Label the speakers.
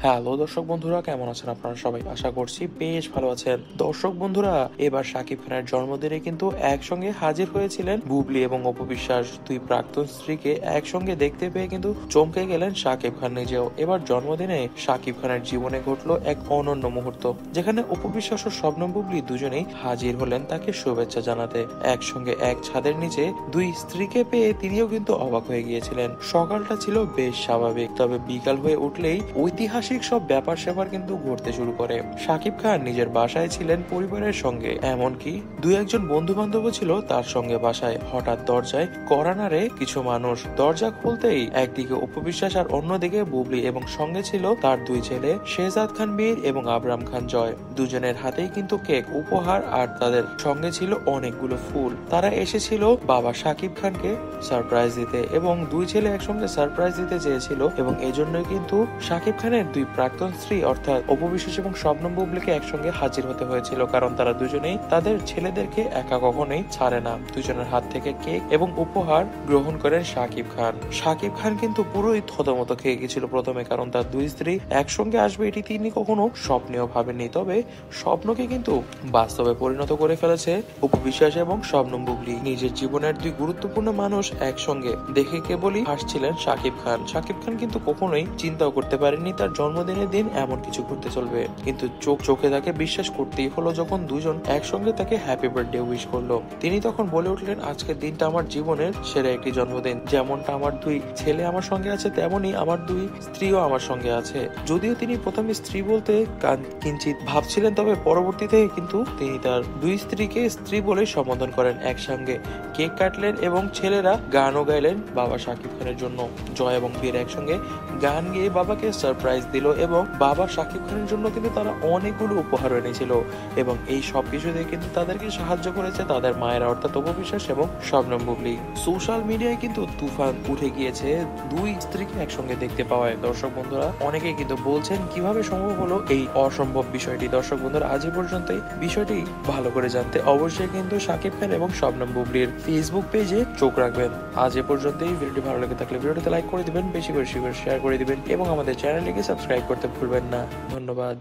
Speaker 1: Hello দর্শক বন্ধুরা, কেমন আছেন আপনারা সবাই? আশা করছি বেশ ভালো আছেন। দর্শক বন্ধুরা, এবার শাকিব খানের জন্মদিনে কিন্তু একসঙ্গে হাজির হয়েছিলেন বুবলি এবং অপু বিশ্বাস। দুই প্রাক্তন স্ত্রীকে একসঙ্গে দেখতে পেয়ে কিন্তু চমকে গেলেন শাকিব খান নিজেও। এবার জন্মদিনে শাকিব খানের জীবনে ঘটলো এক অনন্য মুহূর্ত, যেখানে অপু বিশ্বাস ও শবনম বুবলি দুজনেই হাজির হলেন তাকে শুভেচ্ছা জানাতে। একসঙ্গে এক ছাদের নিচে দুই স্ত্রীকে পেয়ে তিনিও কিন্তু অবাক হয়ে গিয়েছিলেন। সকালটা ছিল বেশ স্বাভাবিক, তবে বিকাল হয়ে উঠলেই ঐতিহাসিক সব ব্যাপার স্যাপার কিন্তু ঘটতে শুরু করে। শাকিব খান নিজের বাসায় ছিলেন পরিবারের সঙ্গে, এমনকি দুই একজন বন্ধু বান্ধব ছিল তার সঙ্গে বাসায়। হঠাৎ দরজায় কড়া নাড়ে কিছু মানুষ। দরজা খুলতেই একদিকে অপু বিশ্বাস আর অন্যদিকে বুবলি এবং সঙ্গে ছিল তার দুই ছেলে শেহজাদ খান বীর এবং আবরাম খান জয়। দুজনের হাতেই কিন্তু কেক, উপহার আর তাদের সঙ্গে ছিল অনেকগুলো ফুল। তারা এসেছিল বাবা শাকিব খানকে সারপ্রাইজ দিতে এবং দুই ছেলে একসঙ্গে সারপ্রাইজ দিতে চেয়েছিল, এবং এজন্যই কিন্তু শাকিব খানের দুই প্রাক্তন স্ত্রী অর্থাৎ অপু বিশ্বাস এবং শবনম বুবলিকে একসঙ্গে হাজির হতে হয়েছিল, কারণ তারা দুজনেই তাদের ছেলেদেরকে একা কখনোই ছাড়ে না। দুজনের হাত থেকে কেক এবং উপহার গ্রহণ করেন শাকিব খান। শাকিব খান কিন্তু পুরোই থতমত খেয়ে গেছিল প্রথমে, কারণ তার দুই স্ত্রী একসঙ্গে আসবে এটি তিনি কখনো স্বপ্নেও ভাবেননি। তবে স্বপ্নকে কিন্তু বাস্তবে পরিণত করে ফেলেছে অপু বিশ্বাস এবং শবনম বুবলি। নিজের জীবনের দুই গুরুত্বপূর্ণ মানুষ একসঙ্গে দেখে কেবলই হাসছিলেন শাকিব খান। শাকিব খান কিন্তু কখনোই চিন্তাও করতে পারেননি তার জন্মদিনের দিন এমন কিছু ঘটতে চলবে, কিন্তু চোখে তাকে বিশ্বাস করতেই হলো যখন দুজন একসঙ্গে তাকে হ্যাপি বার্থডে উইশ করলো। তিনি তখন বলে উঠলেন, আজকের দিনটা আমার জীবনের সেরা একটি জন্মদিন। যেমনটা আমার দুই ছেলে আমার সঙ্গে আছে, তেমনি আমার দুই স্ত্রীও আমার সঙ্গে আছে। যদিও তিনি প্রথমে স্ত্রী বলতে কিঞ্চিত ভাবছিলেন, তবে পরবর্তীতে কিন্তু তিনি তার দুই স্ত্রীকে স্ত্রী বলে সম্বোধন করেন। একসঙ্গে কেক কাটলেন এবং ছেলেরা গানও গাইলেন বাবা শাকিব খানের জন্য। জয় এবং বীর একসঙ্গে গান গেয়ে বাবাকে সারপ্রাইজ দিল, এবং বাবা শাকিব খানের জন্য কিন্তু তারা অনেকগুলো উপহার এনেছিল, এবং এই সবকিছুতে কিন্তু তাদেরকে সাহায্য করেছে তাদের মায়েরা অর্থাৎ অপু বিশ্বাস এবং শবনম বুবলি। সোশ্যাল মিডিয়ায় কিন্তু তুফান উঠে গিয়েছে দুই স্ত্রীকে একসঙ্গে দেখতে পাওয়ায়। দর্শক বন্ধুরা, অনেকেই কিন্তু বলছেন কিভাবে সম্ভব হলো এই অসম্ভব বিষয়টি। দর্শক বন্ধুরা, আজ পর্যন্তই। বিষয়টি ভালো করে জানতে অবশ্যই কিন্তু শাকিব খান এবং শবনম বুবলির ফেসবুক পেজে চোখ রাখবেন। আজ পর্যন্তই। ভিডিওটি ভালো লেগে থাকলে ভিডিওটিতে লাইক করে দিবেন, বেশি করে শেয়ার করে দিবেন এবং আমাদের চ্যানেলটিকে সাবস্ক্রাইব করতে ভুলবেন না। ধন্যবাদ।